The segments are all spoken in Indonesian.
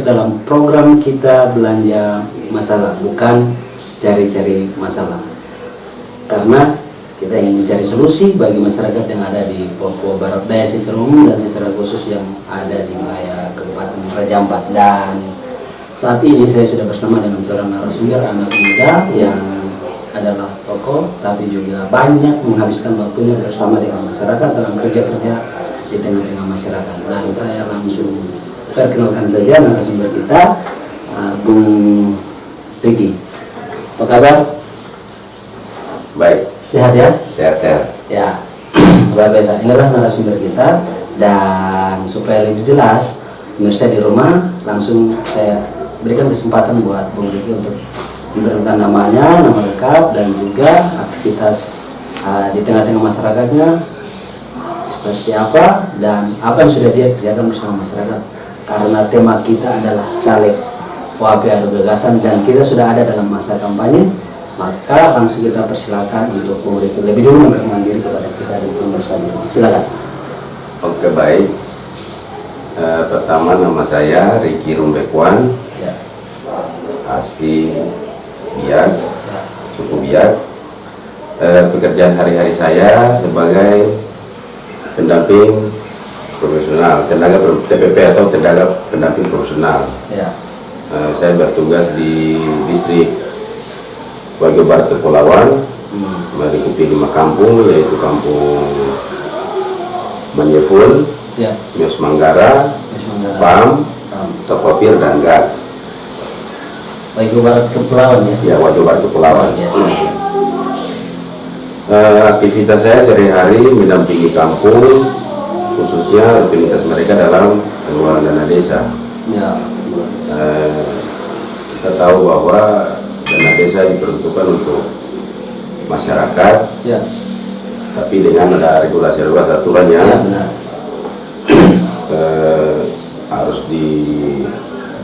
dalam program kita belanja masalah, bukan cari-cari masalah. Karena kita ingin mencari solusi bagi masyarakat yang ada di Papua Barat Daya secara umum dan secara khusus yang ada di wilayah Kabupaten Raja Ampat. Dan saat ini saya sudah bersama dengan seorang narasumber, anak muda yang adalah tokoh tapi juga banyak menghabiskan waktunya bersama dengan masyarakat dalam kerja-kerja di tengah-tengah masyarakat. Dan saya langsung perkenalkan saja narasumber kita, Bung Riki. Apa kabar? Baik. Sehat ya? Sehat-sehat. Ya, luar biasa. Inilah narasumber kita. Dan supaya lebih jelas, pemirsa di rumah, langsung saya berikan kesempatan buat Bung Riki untuk memberikan namanya, nama lengkap, dan juga aktivitas di tengah-tengah masyarakatnya seperti apa dan apa yang sudah dia kerjakan bersama masyarakat. Karena tema kita adalah caleg OAP Adu Gagasan dan kita sudah ada dalam masa kampanye, maka langsung kita persilakan untuk Bung Riki lebih dulu memperkenalkan diri kepada kita di pemirsa. Silakan. Oke, baik. Pertama, nama saya Riki Rumbekwan, Ya. asli Biak, suku Biak. Pekerjaan hari-hari saya sebagai pendamping profesional, tenaga TPP atau tenaga pendamping profesional. Ya. Saya bertugas di distrik Wajo Barat Kepulauan, melingkupi 5 kampung, yaitu Kampung Manyefun, Ya. Mios Manggara, Pam, Sopopir, dan Gak. Wajo Barat Kepulauan ya. Ya, Wajo Barat Kepulauan. Yes. Aktivitas saya sehari-hari mendampingi kampung, khususnya aktivitas mereka dalam pengelolaan dana desa. Ya. Kita tahu bahwa dana desa diperuntukkan untuk masyarakat, Ya. tapi dengan ada regulasi-regulasi aturannya. Ya, benar. Harus di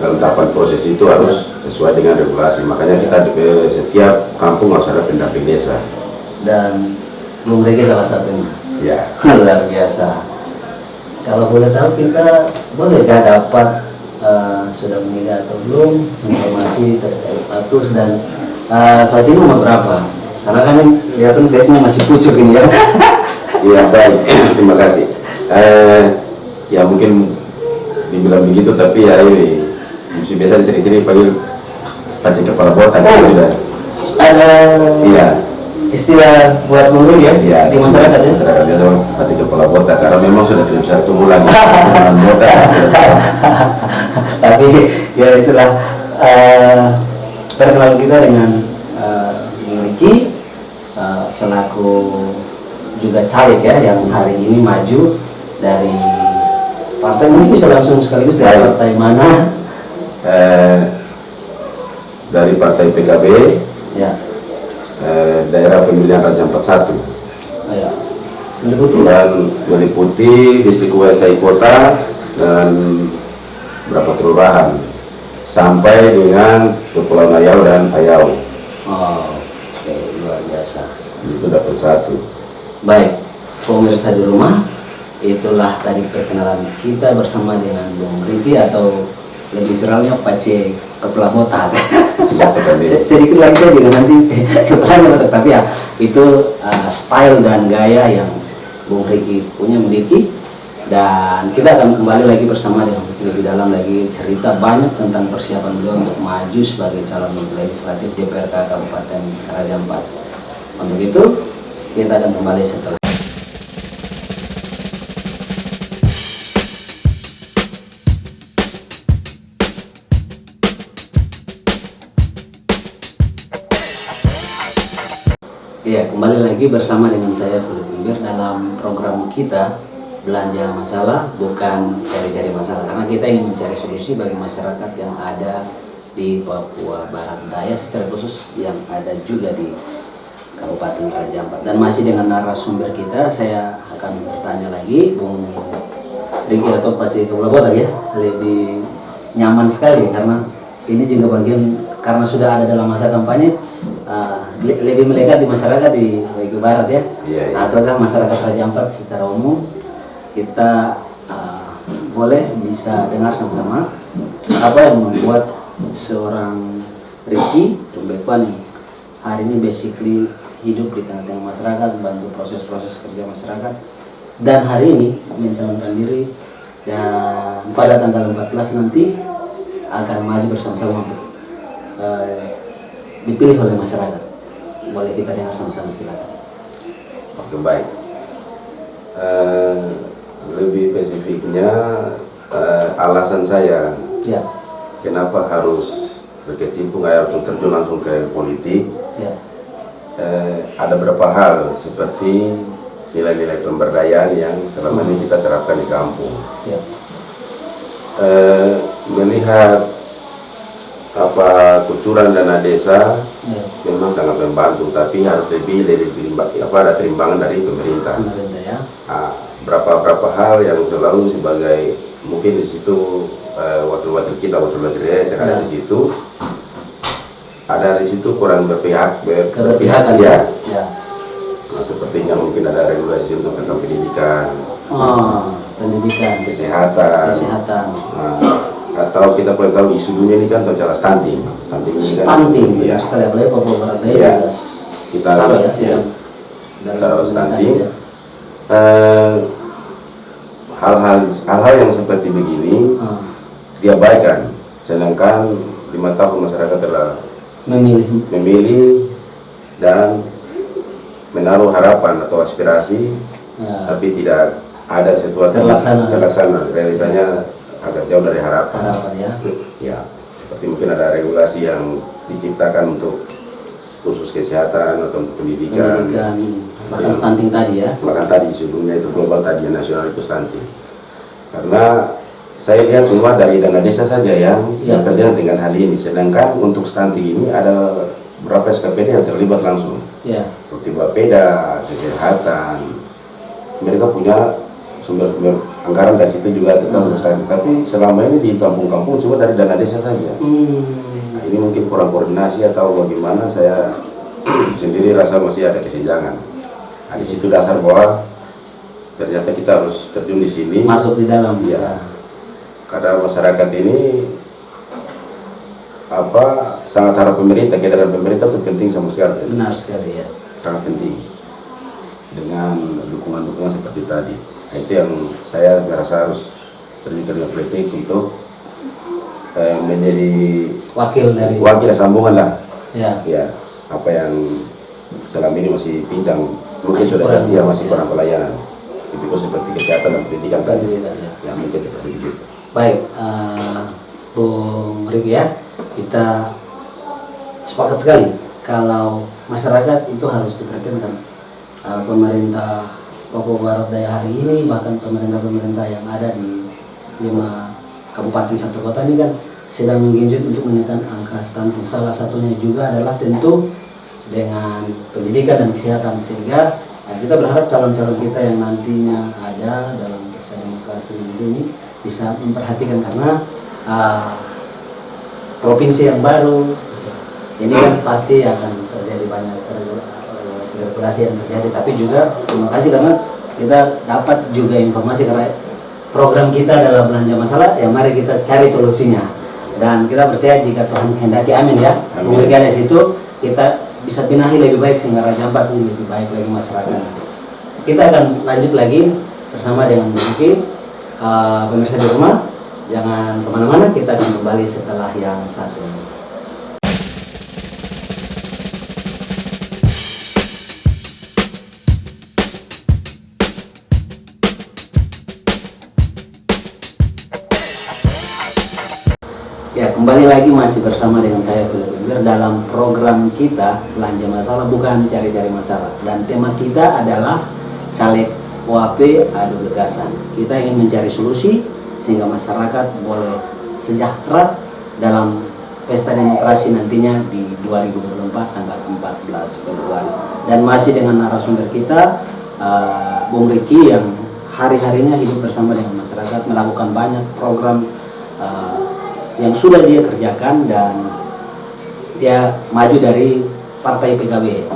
dalam tahapan proses itu harus sesuai dengan regulasi. Makanya kita di setiap kampung harus ada pendamping desa. Dan Bung Riki salah satunya. Ya. Luar biasa. Kalau boleh tahu kita bolehkah dapat sudah menikah atau belum, informasi terkait status dan saat ini umur berapa? Karena kan kelihatan face-nya masih pucuk ini ya. Iya, baik. Terima kasih. Ya mungkin dibilang begitu, tapi ya ini mesti biasa di sini panggil pancing kepala botak. Sudah. Ada Iya. istilah buat mulu ya, Iya, di masyarakat ya. Masyarakat biasa pancing kepala botak karena memang sudah tidak bisa tumbuh lagi. Botak. Tapi ya itulah perkenalan kita dengan Bung Riki selaku juga caleg ya yang hari ini maju dari partai. Mungkin bisa langsung sekaligus dari partai mana? Dari Partai PKB, Ya. daerah pemilihan Raja Ampat 1. Ya. Meliputi Dan meliputi distrik Kuasai Kota dan beberapa kelurahan sampai dengan Kepulauan Riau dan Riau. Oh, oke, luar biasa. Itu dapat 1. Baik, pemirsa di rumah, itulah tadi perkenalan kita bersama dengan Bung Riki atau lebih viralnya Pace Kepala Botak. Sedikit lagi saja dengan nanti kepala botak, tapi ya itu style dan gaya yang Bung Riki punya miliki. Dan kita akan kembali lagi bersama dengan lebih dalam lagi cerita banyak tentang persiapan beliau untuk maju sebagai calon legislatif DPRK Kabupaten Raja Ampat. Untuk itu kita akan kembali setelah. Iya, kembali lagi bersama dengan saya Philip Mimbir dalam program kita belanja masalah, bukan cari-cari masalah. Karena kita ingin mencari solusi bagi masyarakat yang ada di Papua Barat Daya, secara khusus yang ada juga di Kabupaten Raja Ampat. Dan masih dengan narasumber kita, saya akan bertanya lagi, Bung Riki atau Pace Kepala Botak ya, lebih nyaman sekali karena ini juga bagian karena sudah ada dalam masa kampanye. Lebih melekat di masyarakat di Wajo Barat ya, Iya. ataukah masyarakat Raja Ampat secara umum. Kita boleh bisa dengar sama-sama apa yang membuat seorang Ricky Tumbekwan yang hari ini basically hidup di tengah-tengah masyarakat, bantu proses-proses kerja masyarakat, dan hari ini mencalonkan diri dan pada tanggal 14 nanti akan maju bersama-sama untuk dipilih oleh masyarakat. Boleh kita dengar sama-sama, silakan. Oke, baik. Lebih spesifiknya alasan saya Ya, kenapa harus berkecimpung atau terjun langsung ke politik. ya, Ada beberapa hal seperti nilai-nilai pemberdayaan yang selama ini kita terapkan di kampung. ya, Melihat kucuran dana desa ya. memang sangat membantu, tapi harus lebih dari ada perimbangan dari pemerintah. Pemerintah ya. Berapa hal yang selalu sebagai mungkin di situ wakil-wakil kita, wakil-wakil rakyat yang ada di situ, kurang berpihakan ya. Ya. Nah, sepertinya mungkin ada regulasi untuk tentang pendidikan, Pendidikan, kesehatan. Nah, atau kita boleh tahu isu dunia ini kan masalah stunting. Stunting ini kan, Stunting, ya. sekali apalagi Papua Barat Daya Ya. juga Kita sama lihat, ya. Kalau stunting, ya. hal-hal yang seperti begini diabaikan, sedangkan 5 tahun masyarakat telah memilih dan menaruh harapan atau aspirasi, Ya. tapi tidak ada sesuatu terlaksana. Realitanya agak jauh dari harapan. Ya. Ya, seperti mungkin ada regulasi yang diciptakan untuk khusus kesehatan atau untuk pendidikan. Bahkan stunting tadi ya. Bahkan tadi sebelumnya itu global tadi, nasional itu stunting. Karena saya lihat semua dari dana desa saja yang terkait dengan hal ini. Sedangkan untuk stunting ini ada beberapa SKPD yang terlibat langsung. Ya. Seperti Bapeda, kesehatan. Mereka punya sumber-sumber anggaran dari situ juga tentang stunting. Tapi selama ini di kampung-kampung cuma dari dana desa saja. Nah, ini mungkin kurang koordinasi atau bagaimana, saya sendiri rasa masih ada kesenjangan. Nah, di situ dasar bahwa ternyata kita harus terjun di sini. Masuk di dalam. Ya. Karena masyarakat ini sangat harap pemerintah, kehadiran pemerintah itu penting sama sekali. Benar sekali ya. Sangat penting. Dengan dukungan-dukungan seperti tadi. Nah, itu yang saya merasa harus terjun ke politik untuk menjadi wakil sambungan lah. Ya. Ya, apa yang selama ini masih pincang, mungkin sudah dia masih kurang pelayanan. Itu seperti kesehatan dan pendidikan tadi. Ya, mungkin seperti itu. Baik, Bung Ricky ya, kita sepakat sekali kalau masyarakat itu harus diperhatikan. Pemerintah Papua Barat Daya hari ini, bahkan pemerintah-pemerintah yang ada di 5 kabupaten 1 kota ini kan sedang menggenjot untuk menekan angka stunting. Salah satunya juga adalah tentu dengan pendidikan dan kesehatan, sehingga kita berharap calon-calon kita yang nantinya ada dalam pesta demokrasi ini bisa memperhatikan, karena provinsi yang baru ini kan pasti akan terjadi banyak regulasi yang terjadi. Tapi juga terima kasih karena kita dapat juga informasi, karena program kita adalah belanja masalah, ya mari kita cari solusinya, dan kita percaya jika Tuhan kehendaki, amin ya. Kemudian dari situ kita bisa benahi lebih baik sehingga Raja Ampat ini lebih baik lagi masyarakat. Kita akan lanjut lagi bersama dengan Ricky. Pemirsa di rumah jangan kemana-mana, kita akan kembali setelah yang satu ini. Ya, kembali lagi masih bersama dengan saya Philip Wimber dalam program kita Belanja Masalah Bukan Cari-Cari Masalah, dan tema kita adalah Caleg OAP Adu Gagasan. Kita ingin mencari solusi sehingga masyarakat boleh sejahtera dalam pesta demokrasi nantinya di 2024 tanggal 14 Februari. Dan masih dengan narasumber kita Bung Ricky yang hari-harinya hidup bersama dengan masyarakat, melakukan banyak program yang sudah dia kerjakan, dan dia maju dari partai PKB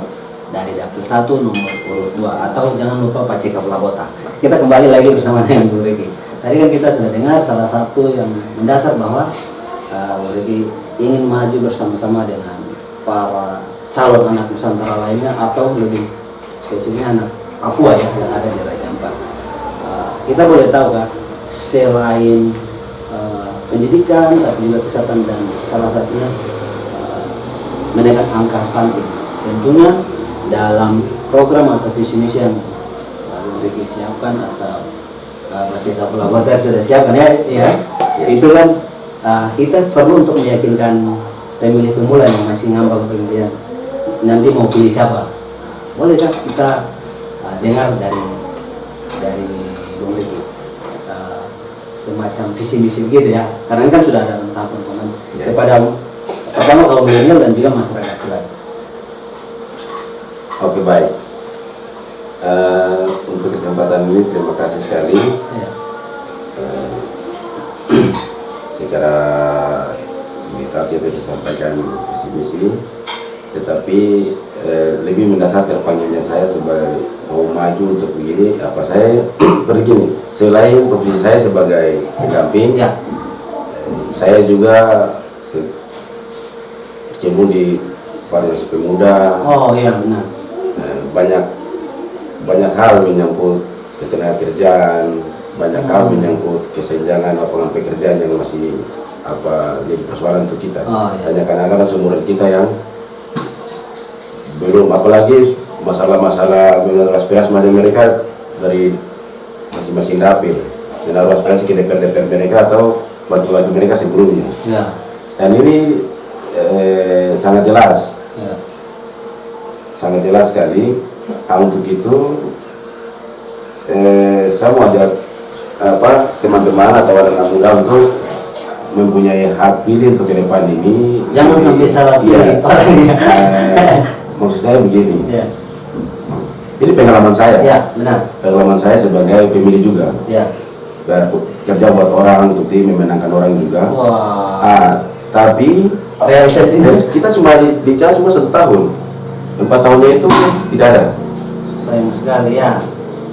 dari dapil 1 nomor urut 2, atau jangan lupa Pak Cika Pelabota. Kita kembali lagi bersama dengan Bu Ricky. tadi kan kita sudah dengar salah satu yang mendasar bahwa Riki ingin maju bersama-sama dengan para calon anak Nusantara lainnya atau lebih spesifiknya anak Papua ya yang ada di Raja Ampat. Kita boleh tahu kan selain pendidikan tapi juga kesehatan dan salah satunya menekan angka stunting. Tentunya dalam program atau visi misi yang Riki siapkan atau Maceta Pelabuhan sudah siapkan ya. Itu kan kita perlu untuk meyakinkan pemilih pemula yang masih ngambang pemilihan nanti mau pilih siapa. Bolehkah kita dengar dari Bung Riki semacam visi misi gitu ya? Karena ini kan sudah ada tahapan kepada pertama kaum milenial dan juga masyarakat silat. Oke, baik. Untuk kesempatan ini terima kasih sekali. Ya. Secara detail kita disampaikan visi misi, tetapi lebih mendasar terpanggilnya saya sebagai mau maju untuk begini. Apa saya begini? Selain profesi saya sebagai pendamping, Ya. Saya juga berkecimpung di Parlemen Pemuda. Oh iya benar. Banyak hal menyangkut ketenagakerjaan, banyak hal menyangkut kesenjangan lapangan pekerjaan yang masih jadi persoalan untuk kita. Oh, iya. Banyak anak-anak seumuran kita yang belum, apalagi masalah-masalah menaruh aspirasi macam mereka dari masing-masing dapil, menaruh aspirasi ke DPR mereka atau wakil-wakil mereka sebelumnya. Ya. Dan ini sangat jelas. Ya. Sangat jelas sekali. Untuk itu saya mau ajak teman-teman atau anak muda untuk mempunyai hak pilih untuk ke depan ini. Jangan sampai salah pilih orangnya. Maksud saya begini. Ya. Ini pengalaman saya. Ya, benar. Pengalaman saya sebagai pemilih juga. Ya. Kerja buat orang, untuk tim memenangkan orang juga. Wah. Tapi Realisasinya kita cuma bicara cuma 1 tahun. 4 tahunnya itu tidak ada. sayang sekali ya.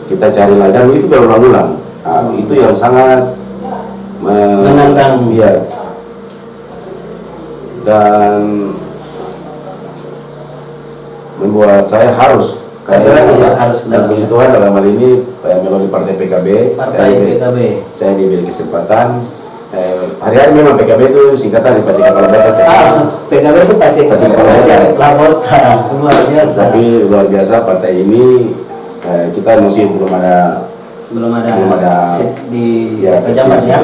Kita cari lagi dan itu berulang-ulang. Itu yang sangat menantang. Iya. Dan membuat saya harus harus dan puji Tuhan dalam hal ini melalui partai PKB. Saya diberi kesempatan. Hari-hari memang PKB itu singkatan dari Pacek Kepala Bota. PKB itu Pacek Kepala Bota. Luar biasa. Tapi luar biasa partai ini kita masih belum ada di ya, pejabat ya.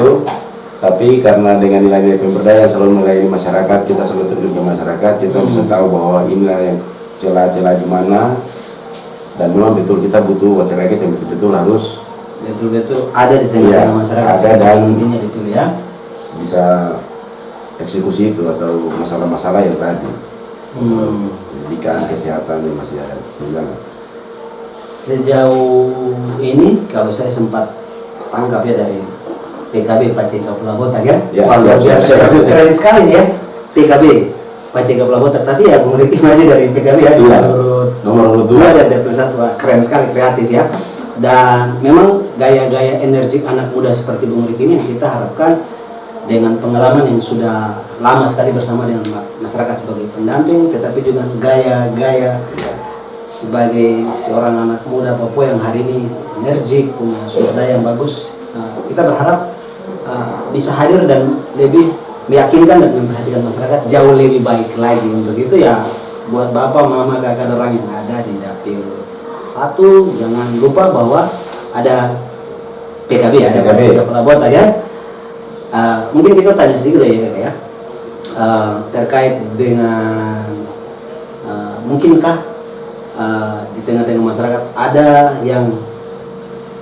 Tapi karena dengan nilai-nilai pemberdayaan selalu melayani masyarakat, kita selalu terjun ke masyarakat, kita bisa tahu bahwa inilah yang celah-celah di mana, dan memang betul kita butuh wakil rakyat yang betul-betul harus betul-betul ada di tengah-tengah masyarakat. Ada dan intinya itu ya. Bisa eksekusi itu atau masalah-masalah yang tadi. Pendidikan, kesehatan yang masih ada. Sejauh ini kalau saya sempat tangkap ya dari PKB Pacek Kepala Bota ya. Luar biasa. Keren sekali ya PKB Pacek Kepala Bota. Tapi ya Bung Riki maju dari PKB ya. Nomor 2 dan Dapil 1. Keren sekali, kreatif ya. Dan memang gaya-gaya energik anak muda seperti Bung Riki ini yang kita harapkan dengan pengalaman yang sudah lama sekali bersama dengan masyarakat sebagai pendamping, tetapi juga gaya-gaya sebagai seorang anak muda Papua yang hari ini energik, punya sumber daya yang bagus. Kita berharap bisa hadir dan lebih meyakinkan dan memperhatikan masyarakat jauh lebih baik lagi. Untuk itu ya buat bapak, mama, kakak, orang yang ada di Dapil 1, jangan lupa bahwa ada PKB, ada Pacek Kepala Bota ya. Mungkin kita tanya sedikit ya, terkait dengan mungkinkah di tengah-tengah masyarakat ada yang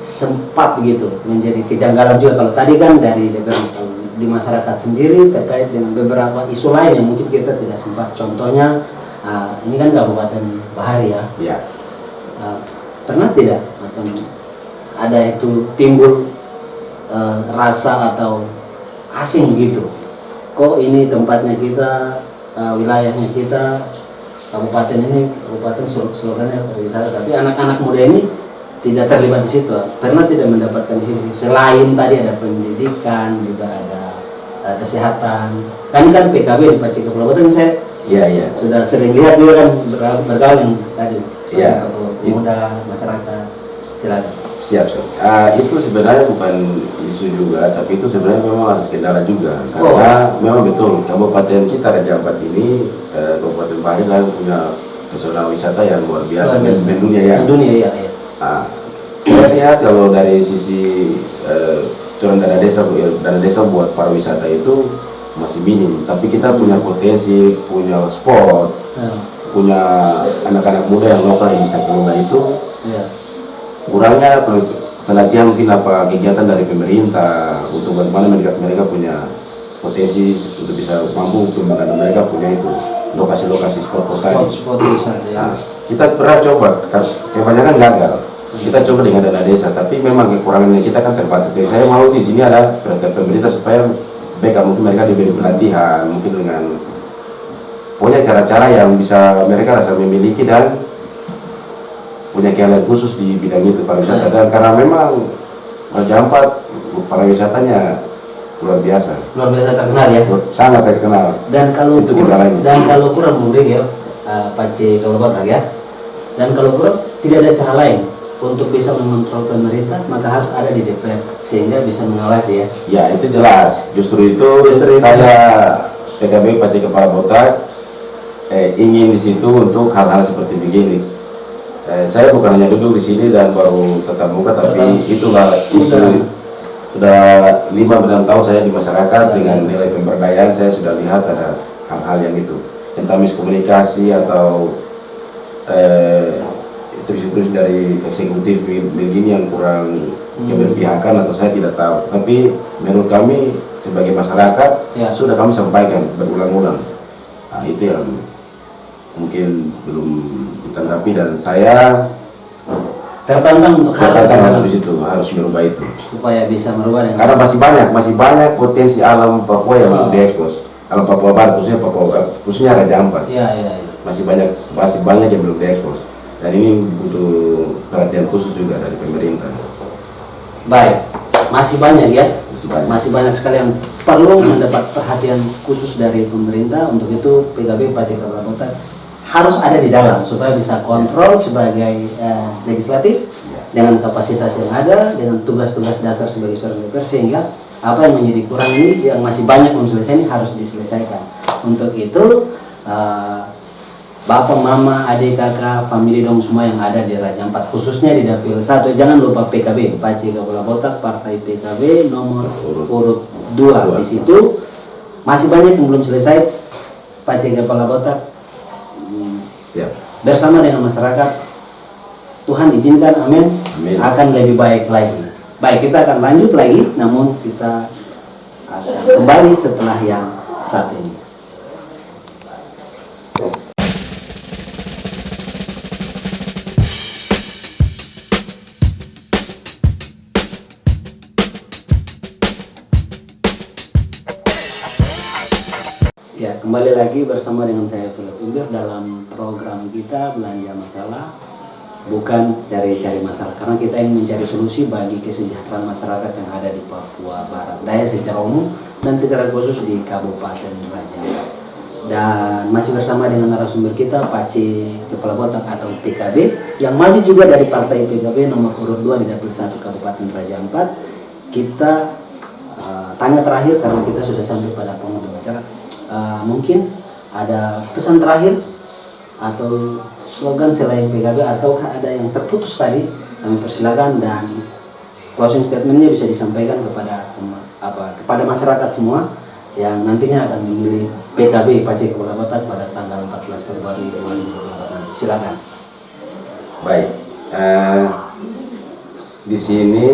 sempat begitu menjadi kejanggalan juga. Kalau tadi kan dari di masyarakat sendiri terkait dengan beberapa isu lain yang mungkin kita tidak sempat. Contohnya ini kan Kabupaten Bahari ya. Ya. Pernah tidak macam ada itu timbul rasa atau asing gitu? Kok ini tempatnya kita, wilayahnya kita, kabupaten ini, kabupaten slogannya pariwisata, tapi anak-anak muda ini tidak terlibat di situ, pernah tidak mendapatkan di situ. Selain tadi ada pendidikan, juga ada kesehatan. Kami kan PKB di Paci Kepulauan Batang, saya Iya. sudah sering lihat juga kan bergaul yang tadi. Iya. Pemuda, masyarakat, silakan. Siap. Itu sebenarnya bukan isu juga, tapi itu sebenarnya memang harus kendala juga. Karena memang betul, kabupaten kita Raja Ampat ini, Kabupaten Bahari punya pesona wisata yang luar biasa mendunia ya. Dunia ya. Saya lihat kalau dari sisi turun dana desa buat pariwisata itu masih minim, tapi kita punya potensi, punya sport, punya anak-anak muda yang lokal yang bisa kelola itu. Kurangnya pelatihan mungkin apa kegiatan dari pemerintah untuk bagaimana mereka punya potensi untuk bisa mampu kembangkan mereka punya itu lokasi-lokasi sport tadi. Kita pernah coba, kebanyakan gagal. Kita coba dengan dana desa, tapi memang kekurangannya kita kan terbatas. Jadi saya mau di sini ada perhatian pemerintah supaya mereka mungkin mereka diberi pelatihan, mungkin dengan punya cara-cara yang bisa mereka rasa memiliki dan punya keahlian khusus di bidang itu pariwisata. Dan karena memang Raja Ampat pariwisatanya luar biasa terkenal ya, sangat terkenal. Dan kalau itu kalau kurang mudik ya, Paci Kepulauan Batang ya, dan kalau kurang tidak ada cara lain untuk bisa mengontrol pemerintah, maka harus ada di DPR sehingga bisa mengawasi ya. Ya itu jelas. Justru itu saya PKB Paci Kepulauan Batang ingin di situ untuk hal-hal seperti begini. Saya bukan hanya duduk di sini dan baru tatap muka, tapi itulah isu. Sudah 5-6 tahun saya di masyarakat dengan nilai pemberdayaan, saya sudah lihat ada hal-hal yang itu, entah miskomunikasi atau terus dari eksekutif begini yang kurang keberpihakan atau saya tidak tahu. Tapi menurut kami sebagai masyarakat sudah kami sampaikan berulang-ulang. Nah itu yang mungkin belum ditanggapi dan saya tertantang untuk harus di situ, harus merubah itu supaya bisa merubah dengan karena masih banyak potensi alam Papua yang belum diekspos. Alam Papua Barat khususnya Raja Ampat. Masih banyak yang belum diekspos. Dan ini butuh perhatian khusus juga dari pemerintah. Baik, masih banyak ya. Masih banyak sekali yang perlu mendapat perhatian khusus dari pemerintah. Untuk itu PKB Paci Kepulauan Batang harus ada di dalam supaya bisa kontrol sebagai legislatif dengan kapasitas yang ada, dengan tugas-tugas dasar sebagai seorang DPR, sehingga apa yang menjadi kurang ini yang masih banyak belum selesai ini harus diselesaikan. Untuk itu Bapak, Mama, adik, kakak, family dong semua yang ada di Raja Ampat, khususnya di Dapil 1, jangan lupa PKB, Paci Kepulauan Batang, Partai PKB nomor urut 2. Di situ masih banyak yang belum selesai. Paci Kepulauan Batang bersama dengan masyarakat, Tuhan izinkan, amin, akan lebih baik lagi. Baik, kita akan lanjut lagi, namun kita akan kembali setelah yang satu ini. Ya, kembali lagi bersama dengan saya Philip Imbir dalam program kita Belanja Masalah, bukan cari-cari masalah, karena kita ingin mencari solusi bagi kesejahteraan masyarakat yang ada di Papua Barat Daya secara umum dan secara khusus di Kabupaten Raja Ampat. Dan masih bersama dengan narasumber kita Paci Kepulauan Batang atau PKB yang maju juga dari Partai PKB nomor urut 2 di Dapil 1 Kabupaten Raja Ampat. Kita tanya terakhir karena kita sudah sampai pada penghujung acara. Mungkin ada pesan terakhir atau slogan selain PKB atau ada yang terputus tadi, kami persilakan, dan closing statementnya bisa disampaikan kepada masyarakat semua yang nantinya akan memilih PKB Paci Kepulauan Batang pada tanggal 14 Februari 2024. Silakan. Baik, di sini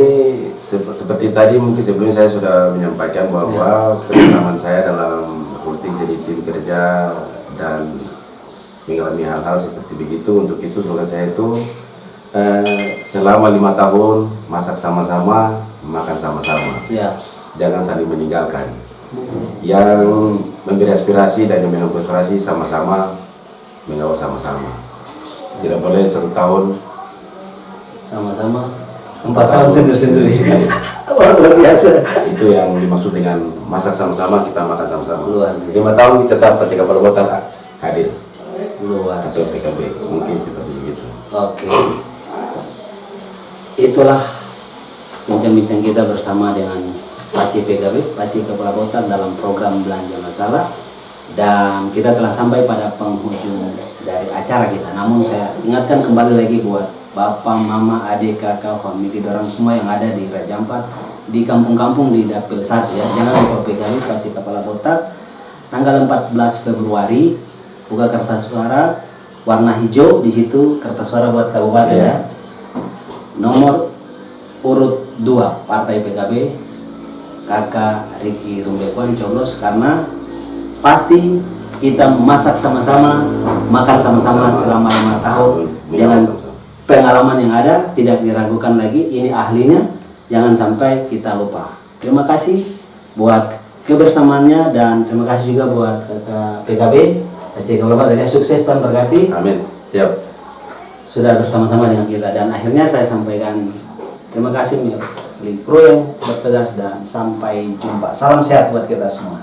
seperti tadi mungkin sebelumnya saya sudah menyampaikan bahwa pengalaman saya dalam politik jadi tim kerja dan mengalami hal-hal seperti begitu. Untuk itu slogan saya itu selama 5 tahun masak sama-sama, makan sama-sama, jangan saling meninggalkan. Yang memberi aspirasi dan yang minum aspirasi sama-sama, mengawal sama-sama. Tidak boleh 1 tahun sama-sama 4 tahun sendiri-sendiri. Luar biasa. Itu yang dimaksud dengan masak sama-sama, kita makan sama-sama. Luar biasa. 5 tahun kita tetap PCK Palabota hadir Luar atau PKB, mungkin seperti itu. Oke. Itulah bincang-bincang kita bersama dengan Paci PKB, Paci Kepala Kota dalam program Belanja Masalah. Dan kita telah sampai pada penghujung dari acara kita. Namun saya ingatkan kembali lagi buat Bapak, Mama, adik, kakak, famili orang semua yang ada di Raja Ampat, di kampung-kampung di Dapil 1 ya. Jangan lupa PKB, Paci Kepala Kota, tanggal 14 Februari, buka kertas suara warna hijau, di situ kertas suara buat kabupaten ya. Nomor urut 2 Partai PKB, Kakak Ricky Rumbekwan coblos, karena pasti kita masak sama-sama, makan sama-sama selama 5 tahun dengan pengalaman yang ada, tidak diragukan lagi, ini ahlinya, jangan sampai kita lupa. Terima kasih buat kebersamaannya dan terima kasih juga buat Kakak PKB, Aceh Kabupaten dari sukses dan berkati. Amin. Siap. Sudah bersama-sama dengan kita dan akhirnya saya sampaikan terima kasih milik kru yang bertugas dan sampai jumpa. Salam sehat buat kita semua.